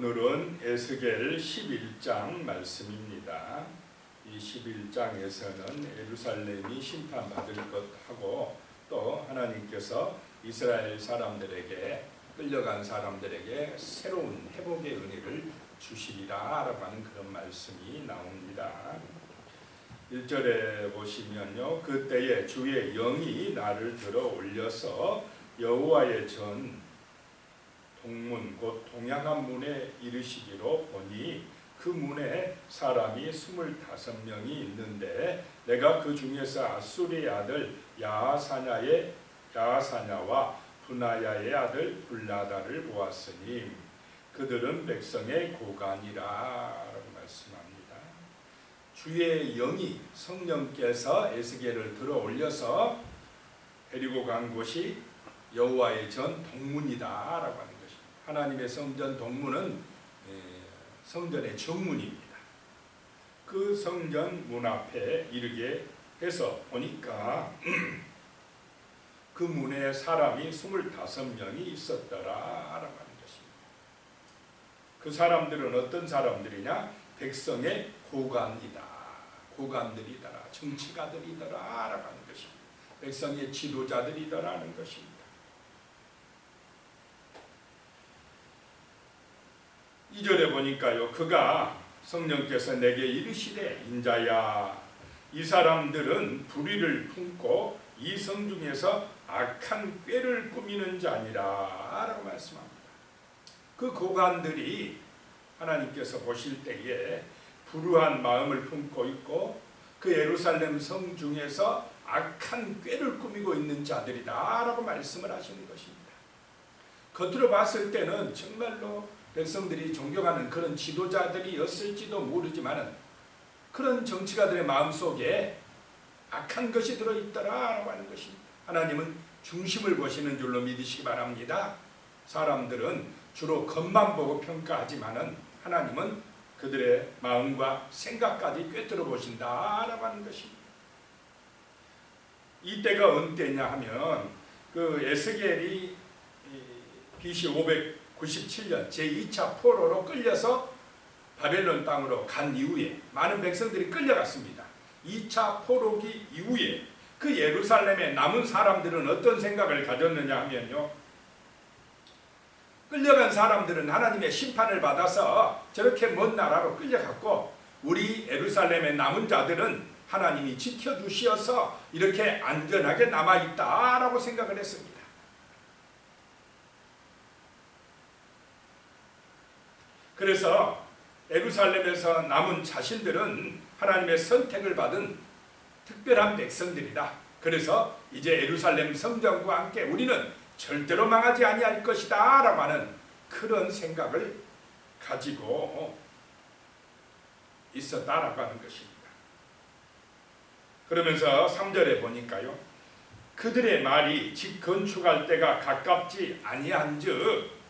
오늘은 에스겔 11장 말씀입니다. 이 11장에서는 예루살렘이 심판받을 것하고 또 하나님께서 이스라엘 사람들에게 끌려간 사람들에게 새로운 회복의 은혜를 주시리라라고 하는 그런 말씀이 나옵니다. 1절에 보시면요, 그때에 주의 영이 나를 들어 올려서 여호와의 전 동문 곧 동양한 문에 이르시기로 보니 그 문에 사람이 25명이 있는데 내가 그 중에서 아수리의 아들 야하사냐와 분하야의 아들 불나다를 보았으니 그들은 백성의 고관이라라고 말씀합니다. 주의 영이 성령께서 에스겔을 들어 올려서 데리고 간 곳이 여호와의 전 동문이다라고 하는 것입니다. 하나님의 성전 동문은 성전의 정문입니다. 그 성전 문 앞에 이르게 해서 보니까 그 문에 사람이 25명이 있었더라라고 하는 것입니다. 그 사람들은 어떤 사람들이냐? 백성의 고관이다, 고관들이더라, 정치가들이더라라고 하는 것입니다. 백성의 지도자들이더라는 것입니다. 이 절에 보니까요, 그가 성령께서 내게 이르시되 인자야, 이 사람들은 불의를 품고 이 성 중에서 악한 꾀를 꾸미는 자니라 라고 말씀합니다. 그 고관들이 하나님께서 보실 때에 불우한 마음을 품고 있고 그 예루살렘 성 중에서 악한 꾀를 꾸미고 있는 자들이다 라고 말씀을 하시는 것입니다. 겉으로 봤을 때는 정말로 백성들이 존경하는 그런 지도자들이었을지도 모르지만 그런 정치가들의 마음속에 악한 것이 들어있더라라고 하는 것입니다. 하나님은 중심을 보시는 줄로 믿으시기 바랍니다. 사람들은 주로 겉만 보고 평가하지만 하나님은 그들의 마음과 생각까지 꿰뚫어 보신다라고 하는 것입니다. 이때가 언제냐 하면 그 에스겔이 BC 597년 제2차 포로로 끌려서 바벨론 땅으로 간 이후에 많은 백성들이 끌려갔습니다. 2차 포로기 이후에 그 예루살렘에 남은 사람들은 어떤 생각을 가졌느냐 하면요, 끌려간 사람들은 하나님의 심판을 받아서 저렇게 먼 나라로 끌려갔고 우리 예루살렘에 남은 자들은 하나님이 지켜주시어서 이렇게 안전하게 남아있다라고 생각을 했습니다. 그래서 예루살렘에서 남은 자신들은 하나님의 선택을 받은 특별한 백성들이다. 그래서 이제 예루살렘 성전과 함께 우리는 절대로 망하지 아니할 것이다 라고 하는 그런 생각을 가지고 있었다라고 하는 것입니다. 그러면서 3절에 보니까요, 그들의 말이 집 건축할 때가 가깝지 아니한즉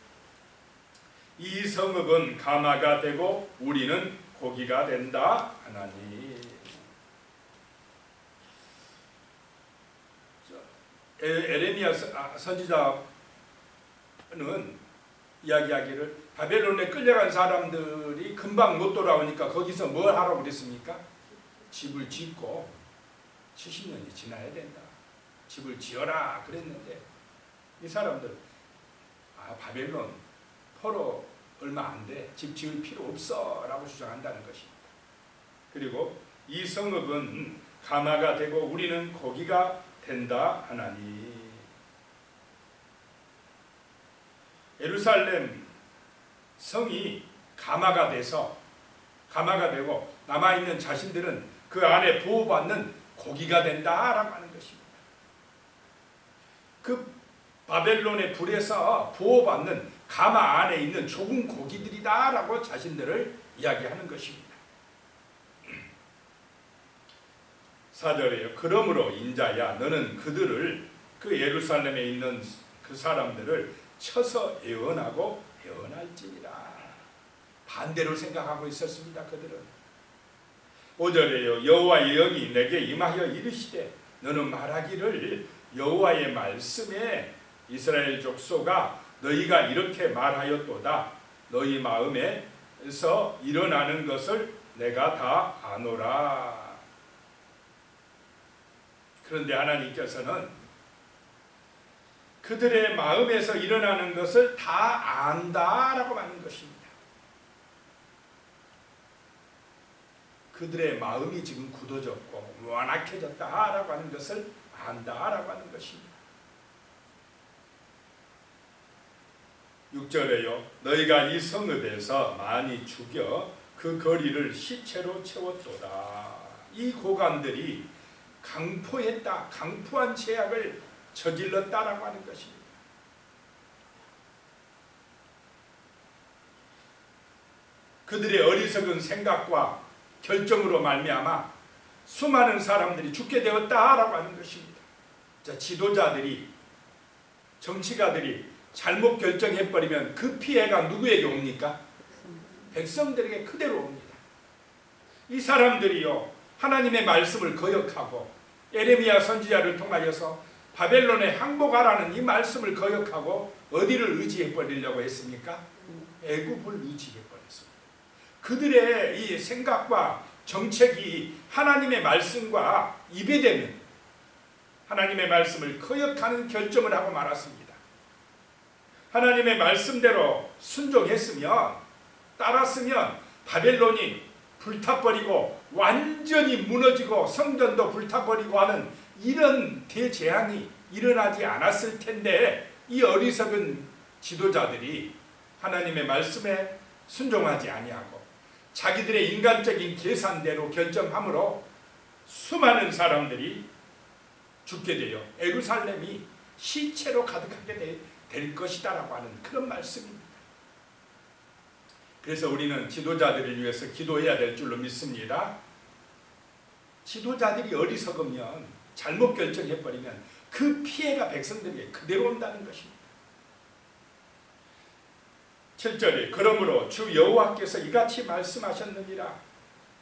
이 성읍은 가마가 되고 우리는 고기가 된다 하나니. 에레미야 선지자는 이야기하기를 바벨론에 끌려간 사람들이 금방 못 돌아오니까 거기서 뭘 하라고 그랬습니까? 집을 짓고 70년이 지나야 된다. 집을 지어라 그랬는데 이 사람들 바벨론 포로 얼마 안 돼, 집 지을 필요 없어 라고 주장한다는 것입니다. 그리고 이 성읍은 가마가 되고 우리는 고기가 된다 하나니. 예루살렘 성이 가마가 돼서 가마가 되고 남아있는 자신들은 그 안에 보호받는 고기가 된다라고 하는 것입니다. 그 바벨론의 불에서 보호받는 가마 안에 있는 좁은 고기들이다라고 자신들을 이야기하는 것입니다. 4절에요. 그러므로 인자야, 너는 그들을, 그 예루살렘에 있는 그 사람들을 쳐서 애원하고 애원할지니라. 반대로 생각하고 있었습니다. 그들은. 5절에요. 여호와의 영이 내게 임하여 이르시되 너는 말하기를 여호와의 말씀에 이스라엘 족속아 너희가 이렇게 말하였도다. 너희 마음에서 일어나는 것을 내가 다 아노라. 그런데 하나님께서는 그들의 마음에서 일어나는 것을 다 안다라고 하는 것입니다. 그들의 마음이 지금 굳어졌고 완악해졌다라고 하는 것을 안다라고 하는 것입니다. 6절에요. 너희가 이 성읍에서 많이 죽여 그 거리를 시체로 채웠도다. 이 고관들이 강포했다. 강포한 죄악을 저질렀다라고 하는 것입니다. 그들의 어리석은 생각과 결정으로 말미암아 수많은 사람들이 죽게 되었다라고 하는 것입니다. 자, 지도자들이, 정치가들이 잘못 결정해버리면 그 피해가 누구에게 옵니까? 백성들에게 그대로 옵니다. 이 사람들이요, 하나님의 말씀을 거역하고 에레미야 선지자를 통하여서 바벨론에 항복하라는 이 말씀을 거역하고 어디를 의지해버리려고 했습니까? 애굽을 의지해버렸습니다. 그들의 이 생각과 정책이 하나님의 말씀과 이배되면 하나님의 말씀을 거역하는 결정을 하고 말았습니다. 하나님의 말씀대로 순종했으면, 따랐으면 바벨론이 불타버리고 완전히 무너지고 성전도 불타버리고 하는 이런 대재앙이 일어나지 않았을 텐데, 이 어리석은 지도자들이 하나님의 말씀에 순종하지 아니하고 자기들의 인간적인 계산대로 결정함으로 수많은 사람들이 죽게 되어 예루살렘이 시체로 가득하게 될 것이다라고 하는 그런 말씀입니다. 그래서 우리는 지도자들을 위해서 기도해야 될 줄로 믿습니다. 지도자들이 어리석으면, 잘못 결정해버리면 그 피해가 백성들에게 그대로 온다는 것입니다. 7절에 그러므로 주 여호와께서 이같이 말씀하셨느니라.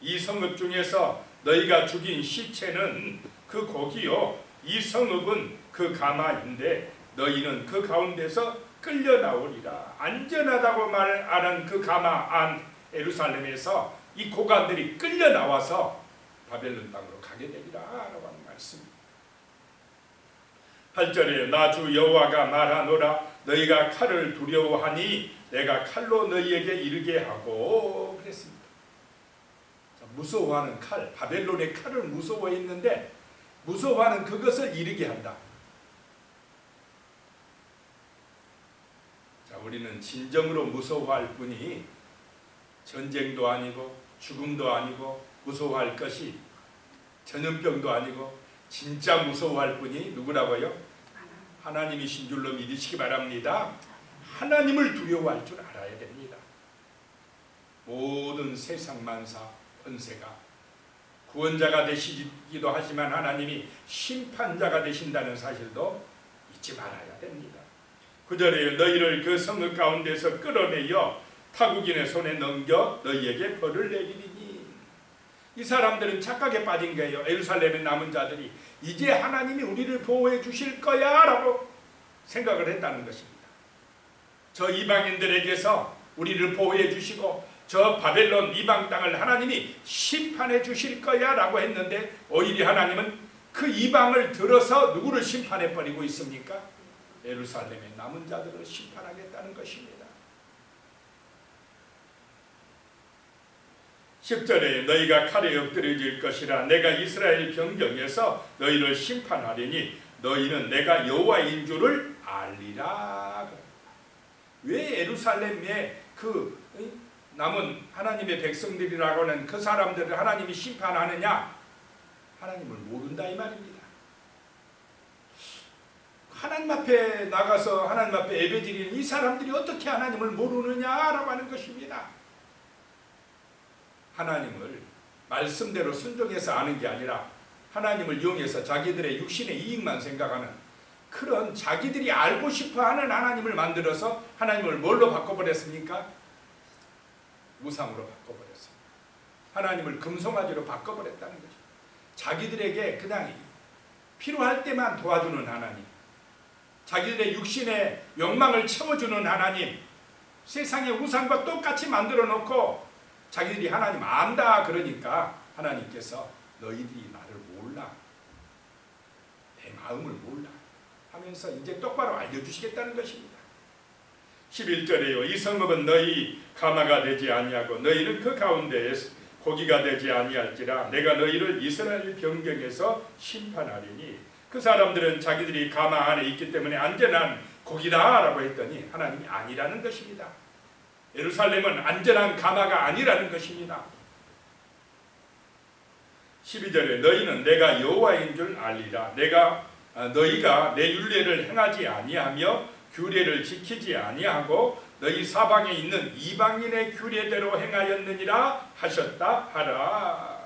이 성읍 중에서 너희가 죽인 시체는 그 고기요, 이 성읍은 그 가마인데 너희는 그 가운데서 끌려 나오리라. 안전하다고 말하는 그 가마 안 예루살렘에서 이 고관들이 끌려 나와서 바벨론 땅으로 가게 되리라 라고 하는 말씀입니다. 8절에 나 주 여호와가 말하노라. 너희가 칼을 두려워하니 내가 칼로 너희에게 이르게 하고 그랬습니다. 무서워하는 칼, 바벨론의 칼을 무서워했는데 무서워하는 그것을 이르게 한다. 자, 우리는 진정으로 무서워할 분이 전쟁도 아니고 죽음도 아니고 무서워할 것이 전염병도 아니고 진짜 무서워할 분이 누구라고요? 하나님이신 줄로 믿으시기 바랍니다. 하나님을 두려워할 줄 알아야 됩니다. 모든 세상 만사 권세가 구원자가 되시기도 하지만 하나님이 심판자가 되신다는 사실도 잊지 말아야 됩니다. 9절에 너희를 그 성읍 가운데서 끌어내어 타국인의 손에 넘겨 너희에게 벌을 내리리니. 이 사람들은 착각에 빠진 거예요. 예루살렘의 남은 자들이 이제 하나님이 우리를 보호해 주실 거야 라고 생각을 했다는 것입니다. 저 이방인들에게서 우리를 보호해 주시고 저 바벨론 이방 땅을 하나님이 심판해 주실 거야 라고 했는데 오히려 하나님은 그 이방을 들어서 누구를 심판해 버리고 있습니까? 예루살렘의 남은 자들을 심판하겠다는 것입니다. 10절에 너희가 칼에 엎드려질 것이라. 내가 이스라엘 변경에서 너희를 심판하리니 너희는 내가 여호와인 줄을 알리라. 왜 예루살렘에 그 남은 하나님의 백성들이라고 하는 그 사람들을 하나님이 심판하느냐? 하나님을 모른다 이 말입니다. 하나님 앞에 나가서 하나님 앞에 예배드리는 이 사람들이 어떻게 하나님을 모르느냐라고 하는 것입니다. 하나님을 말씀대로 순종해서 아는 게 아니라 하나님을 이용해서 자기들의 육신의 이익만 생각하는 그런 자기들이 알고 싶어하는 하나님을 만들어서 하나님을 뭘로 바꿔버렸습니까? 우상으로 바꿔버렸습니다. 하나님을 금송아지로 바꿔버렸다는 거죠. 자기들에게 그냥 필요할 때만 도와주는 하나님, 자기들의 육신의 욕망을 채워주는 하나님, 세상의 우상과 똑같이 만들어 놓고 자기들이 하나님 안다 그러니까 하나님께서 너희들이 나를 몰라, 내 마음을 몰라 하면서 이제 똑바로 알려주시겠다는 것입니다. 11절에요. 이 성읍은 너희 가마가 되지 아니하고 너희는 그 가운데에 고기가 되지 아니할지라 내가 너희를 이스라엘 변경에서 심판하리니. 그 사람들은 자기들이 가마 안에 있기 때문에 안전한 고기다라고 했더니 하나님이 아니라는 것입니다. 예루살렘은 안전한 가마가 아니라는 것입니다. 12절에 너희는 내가 여호와인 줄 알리라. 너희가 내 율례를 행하지 아니하며 규례를 지키지 아니하고 너희 사방에 있는 이방인의 규례대로 행하였느니라 하셨다 하라.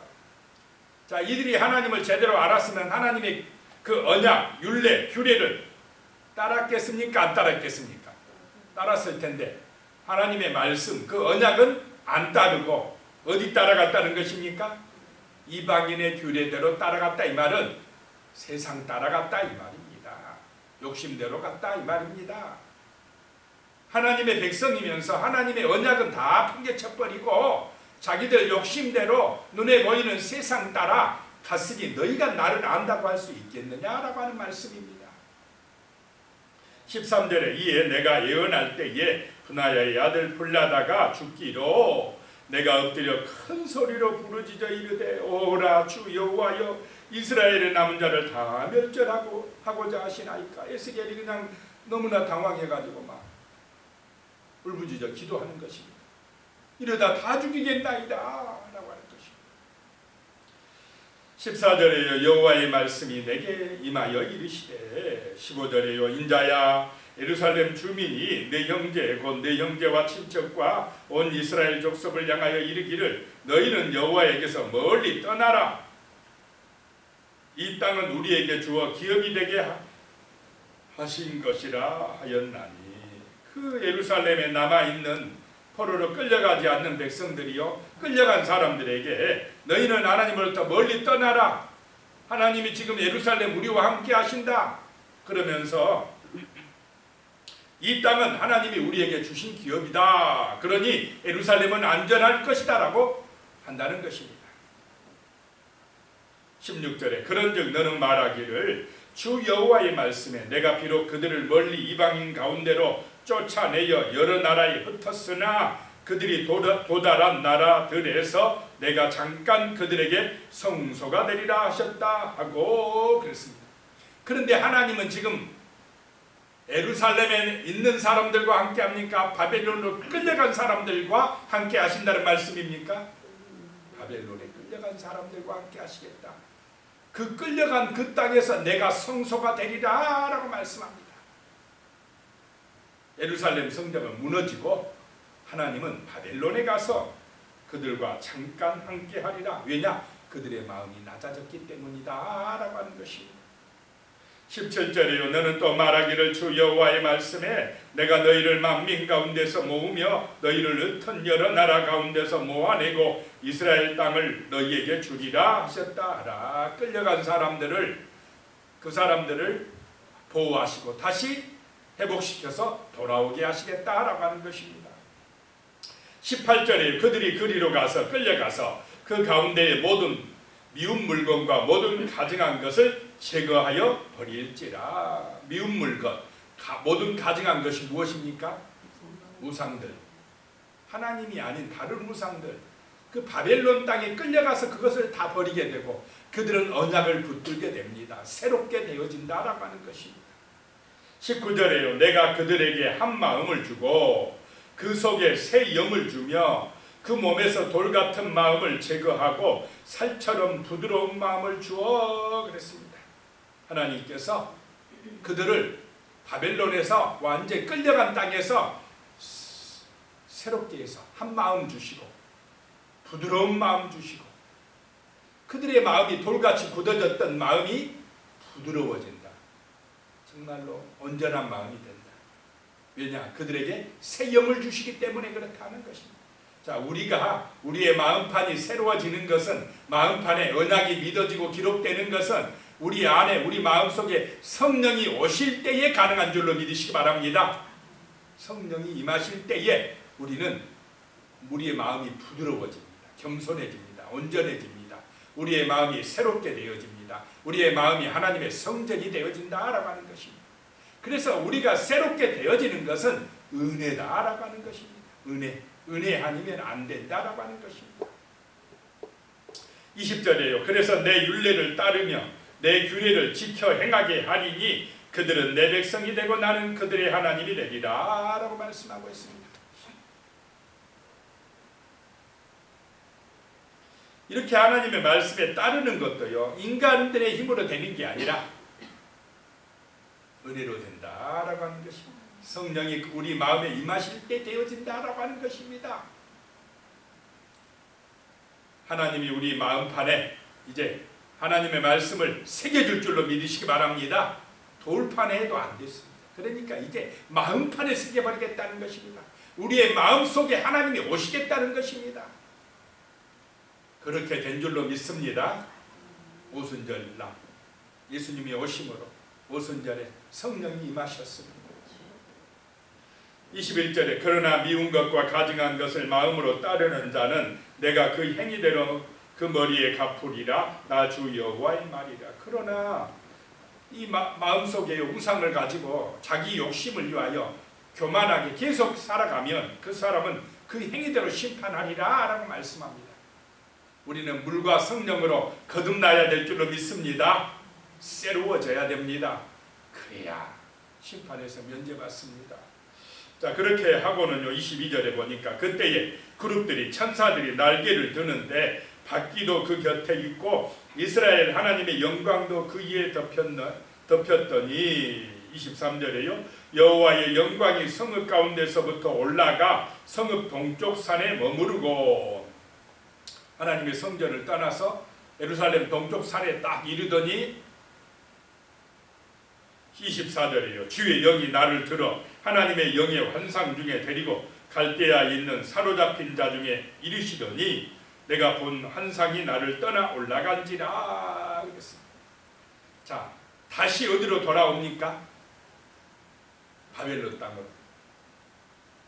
자, 이들이 하나님을 제대로 알았으면 하나님의 그 언약, 율례, 규례를 따랐겠습니까? 안 따랐겠습니까? 따랐을 텐데 하나님의 말씀, 그 언약은 안 따르고 어디 따라갔다는 것입니까? 이방인의 규례대로 따라갔다. 이 말은 세상 따라갔다 이 말입니다. 욕심대로 갔다 이 말입니다. 하나님의 백성이면서 하나님의 언약은 다 팽개쳐버리고 자기들 욕심대로 눈에 보이는 세상 따라 갔으니 너희가 나를 안다고 할 수 있겠느냐라고 하는 말씀입니다. 13절에 이에 내가 예언할 때에 분하야의 아들 불라다가 죽기로 내가 엎드려 큰 소리로 부르짖어 이르되 오라 주 여호와여 이스라엘의 남은 자를 다 멸절하고 하고자 하시나이까. 에스겔이 그냥 너무나 당황해가지고 막 울부짖어 기도하는 것입니다. 이러다 다 죽이겠나이다 라고 하는 것입니다. 14절에요. 여호와의 말씀이 내게 임하여 이르시되 15절에요. 인자야 예루살렘 주민이 내 형제 곧 내 형제와 친척과 온 이스라엘 족속을 향하여 이르기를 너희는 여호와에게서 멀리 떠나라. 이 땅은 우리에게 주어 기업이 되게 하신 것이라 하였나니. 그 예루살렘에 남아있는 포로로 끌려가지 않는 백성들이요, 끌려간 사람들에게 너희는 하나님으로부터 멀리 떠나라. 하나님이 지금 예루살렘 우리와 함께 하신다 그러면서 이 땅은 하나님이 우리에게 주신 기업이다. 그러니 예루살렘은 안전할 것이다 라고 한다는 것입니다. 16절에 그런즉 너는 말하기를 주 여호와의 말씀에 내가 비록 그들을 멀리 이방인 가운데로 쫓아내어 여러 나라에 흩었으나 그들이 도달한 나라들에서 내가 잠깐 그들에게 성소가 되리라 하셨다 하고 그랬습니다. 그런데 하나님은 지금 예루살렘에 있는 사람들과 함께 합니까? 바벨론으로 끌려간 사람들과 함께 하신다는 말씀입니까? 바벨론에 끌려간 사람들과 함께 하시겠다. 그 끌려간 그 땅에서 내가 성소가 되리라 라고 말씀합니다. 예루살렘 성전은 무너지고 하나님은 바벨론에 가서 그들과 잠깐 함께 하리라. 왜냐? 그들의 마음이 낮아졌기 때문이다 라고 하는 것입니다. 17절에요. 너는 또 말하기를 주 여호와의 말씀에 내가 너희를 만민 가운데서 모으며 너희를 흩은 여러 나라 가운데서 모아내고 이스라엘 땅을 너희에게 주리라 하셨다 하라. 끌려간 사람들을, 그 사람들을 보호하시고 다시 회복시켜서 돌아오게 하시겠다라고 하는 것입니다. 18절에 그들이 그리로 가서 끌려가서 그 가운데의 모든 미운 물건과 모든 가증한 것을 제거하여 버릴지라. 미운 물건, 모든 가증한 것이 무엇입니까? 우상들, 하나님이 아닌 다른 우상들. 그 바벨론 땅에 끌려가서 그것을 다 버리게 되고 그들은 언약을 붙들게 됩니다. 새롭게 되어진다라고 하는 것입니다. 19절에요. 내가 그들에게 한 마음을 주고 그 속에 새 영을 주며 그 몸에서 돌 같은 마음을 제거하고 살처럼 부드러운 마음을 주어 그랬습니다. 하나님께서 그들을 바벨론에서 완전히 끌려간 땅에서 새롭게 해서 한 마음 주시고 부드러운 마음 주시고 그들의 마음이 돌같이 굳어졌던 마음이 부드러워진다. 정말로 온전한 마음이 된다. 왜냐? 그들에게 새 영을 주시기 때문에 그렇다는 것입니다. 자, 우리의 마음판이 새로워지는 것은, 마음판에 언약이 믿어지고 기록되는 것은 우리 안에, 우리 마음속에 성령이 오실 때에 가능한 줄로 믿으시기 바랍니다. 성령이 임하실 때에 우리의 마음이 부드러워집니다. 겸손해집니다. 온전해집니다. 우리의 마음이 새롭게 되어집니다. 우리의 마음이 하나님의 성전이 되어진다라고 하는 것입니다. 그래서 우리가 새롭게 되어지는 것은 은혜다라고 하는 것입니다. 은혜 아니면 안 된다라고 하는 것입니다. 20절이에요. 그래서 내 율례를 따르며 내 규례를 지켜 행하게 하리니 그들은 내 백성이 되고 나는 그들의 하나님이 되리라 라고 말씀하고 있습니다. 이렇게 하나님의 말씀에 따르는 것도요, 인간들의 힘으로 되는 게 아니라 은혜로 된다라고 하는 것입니다. 성령이 우리 마음에 임하실 때 되어진다라고 하는 것입니다. 하나님이 우리 마음판에 이제 하나님의 말씀을 새겨줄 줄로 믿으시기 바랍니다. 돌판에 해도 안 됐습니다. 그러니까 이제 마음판에 새겨버리겠다는 것입니다. 우리의 마음속에 하나님이 오시겠다는 것입니다. 그렇게 된 줄로 믿습니다. 오순절날 예수님이 오심으로 오순절에 성령이 임하셨습니다. 21절에 그러나 미운 것과 가증한 것을 마음으로 따르는 자는 내가 그 행위대로 그 머리에 갚으리라 나 주 여호와의 말이라. 그러나 이 마음속에 우상을 가지고 자기 욕심을 위하여 교만하게 계속 살아가면 그 사람은 그 행위대로 심판하리라 라고 말씀합니다. 우리는 물과 성령으로 거듭나야 될 줄로 믿습니다. 새로워져야 됩니다. 그래야 심판에서 면제받습니다. 자, 그렇게 하고는요, 22절에 보니까 그때에 그룹들이 천사들이 날개를 드는데 바퀴도 그 곁에 있고 이스라엘 하나님의 영광도 그 위에 덮였더니 23절에요. 여호와의 영광이 성읍 가운데서부터 올라가 성읍 동쪽 산에 머무르고 하나님의 성전을 떠나서 예루살렘 동쪽 산에 딱 이르더니 24절이에요. 주의 영이 나를 들어 하나님의 영의 환상 중에 데리고 갈대아에 있는 사로잡힌 자 중에 이르시더니 내가 본 환상이 나를 떠나 올라간지라 그랬습니다. 자, 다시 어디로 돌아옵니까? 바벨론 땅으로.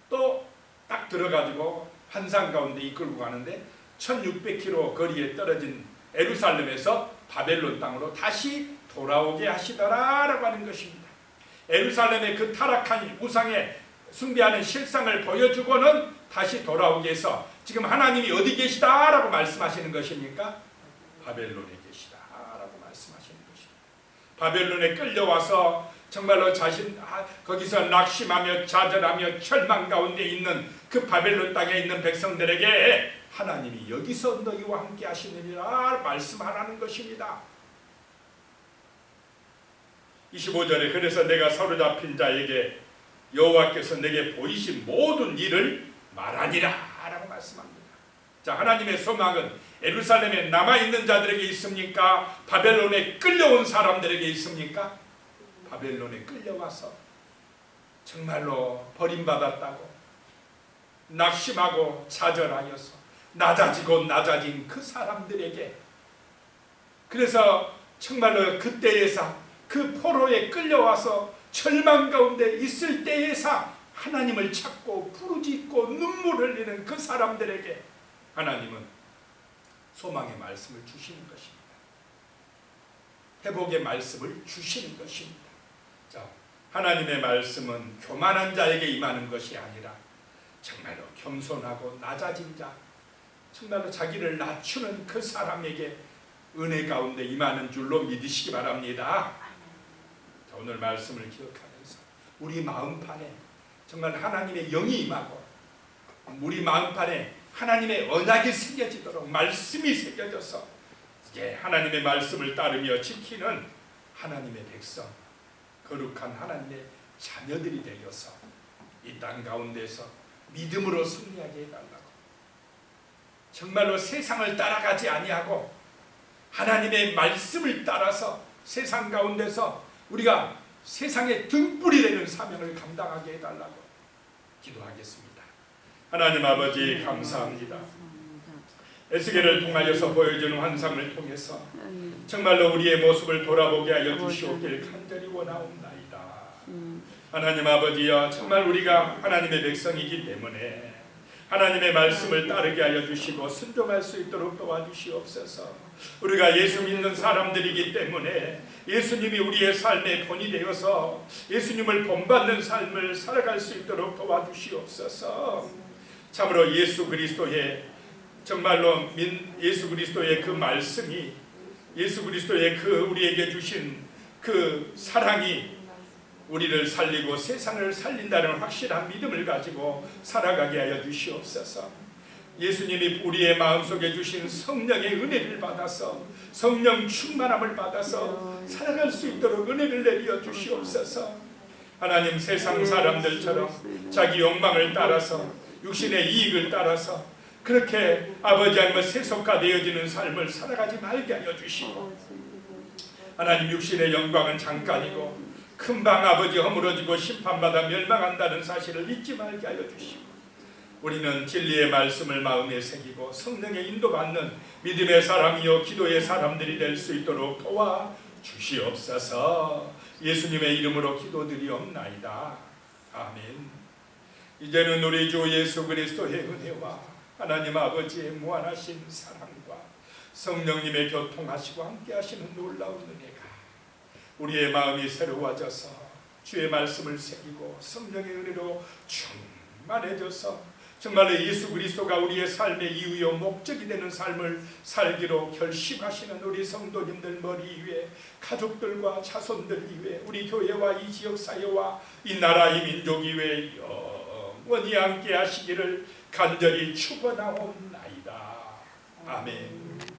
또 딱 들어가지고 환상 가운데 이끌고 가는데 1600km 거리에 떨어진 예루살렘에서 바벨론 땅으로 다시 돌아오게 하시더라라고 하는 것입니다. 예루살렘의 그 타락한 우상에 숭배하는 실상을 보여주고는 다시 돌아오게 해서 지금 하나님이 어디 계시다라고 말씀하시는 것입니까? 바벨론에 계시다라고 말씀하시는 것입니다. 바벨론에 끌려와서 정말로 거기서 낙심하며 좌절하며 절망 가운데 있는 그 바벨론 땅에 있는 백성들에게 하나님이 여기서 너희와 함께 하시느니라 말씀하라는 것입니다. 25절에 그래서 내가 사로잡힌 자에게 여호와께서 내게 보이신 모든 일을 말하니라 라고 말씀합니다. 자, 하나님의 소망은 예루살렘에 남아있는 자들에게 있습니까? 바벨론에 끌려온 사람들에게 있습니까? 바벨론에 끌려와서 정말로 버림받았다고 낙심하고 좌절하여서 낮아지고 낮아진 그 사람들에게, 그래서 정말로 그때에서 그 포로에 끌려와서 절망 가운데 있을 때에서 하나님을 찾고 부르짖고 눈물을 흘리는 그 사람들에게 하나님은 소망의 말씀을 주시는 것입니다. 회복의 말씀을 주시는 것입니다. 자, 하나님의 말씀은 교만한 자에게 임하는 것이 아니라 정말로 겸손하고 낮아진 자, 정말로 자기를 낮추는 그 사람에게 은혜 가운데 임하는 줄로 믿으시기 바랍니다. 자, 오늘 말씀을 기억하면서 우리 마음판에 정말 하나님의 영이 임하고 우리 마음판에 하나님의 언약이 새겨지도록 말씀이 새겨져서 이제 하나님의 말씀을 따르며 지키는 하나님의 백성, 거룩한 하나님의 자녀들이 되어서 이 땅 가운데서 믿음으로 승리하게 해달라고, 정말로 세상을 따라가지 아니하고 하나님의 말씀을 따라서 세상 가운데서 우리가 세상의 등불이 되는 사명을 감당하게 해달라고 기도하겠습니다. 하나님 아버지 감사합니다. 에스겔을 통하여서 보여주는 환상을 통해서 정말로 우리의 모습을 돌아보게 하여 주시옵길 간절히 원하옵나이다. 하나님 아버지여, 정말 우리가 하나님의 백성이기 때문에 하나님의 말씀을 따르게 하여 주시고 순종할 수 있도록 도와주시옵소서. 우리가 예수 믿는 사람들이기 때문에 예수님이 우리의 삶의 본이 되어서 예수님을 본받는 삶을 살아갈 수 있도록 도와주시옵소서. 참으로 예수 그리스도의 정말로 예수 그리스도의 그 말씀이, 예수 그리스도의 그 우리에게 주신 그 사랑이 우리를 살리고 세상을 살린다는 확실한 믿음을 가지고 살아가게 하여 주시옵소서. 예수님이 우리의 마음속에 주신 성령의 은혜를 받아서 성령 충만함을 받아서 살아갈 수 있도록 은혜를 내려 주시옵소서. 하나님, 세상 사람들처럼 자기 욕망을 따라서 육신의 이익을 따라서 그렇게 아버지 하나님의 세속화되어지는 삶을 살아가지 말게 하여 주시고, 하나님, 육신의 영광은 잠깐이고 금방 아버지 허물어지고 심판받아 멸망한다는 사실을 잊지 말게 하여 주시고, 우리는 진리의 말씀을 마음에 새기고 성령의 인도받는 믿음의 사람이요 기도의 사람들이 될 수 있도록 도와 주시옵소서. 예수님의 이름으로 기도드리옵나이다. 아멘. 이제는 우리 주 예수 그리스도의 은혜와 하나님 아버지의 무한하신 사랑과 성령님의 교통하시고 함께하시는 놀라운 은혜가 우리의 마음이 새로워져서 주의 말씀을 새기고 성령의 은혜로 충만해져서 정말로 예수 그리스도가 우리의 삶의 이유요 목적이 되는 삶을 살기로 결심하시는 우리 성도님들 머리 위에, 가족들과 자손들 위에, 우리 교회와 이 지역사회와 이 나라 이 민족 위에 영원히 함께 하시기를 간절히 축원하옵나이다. 아멘.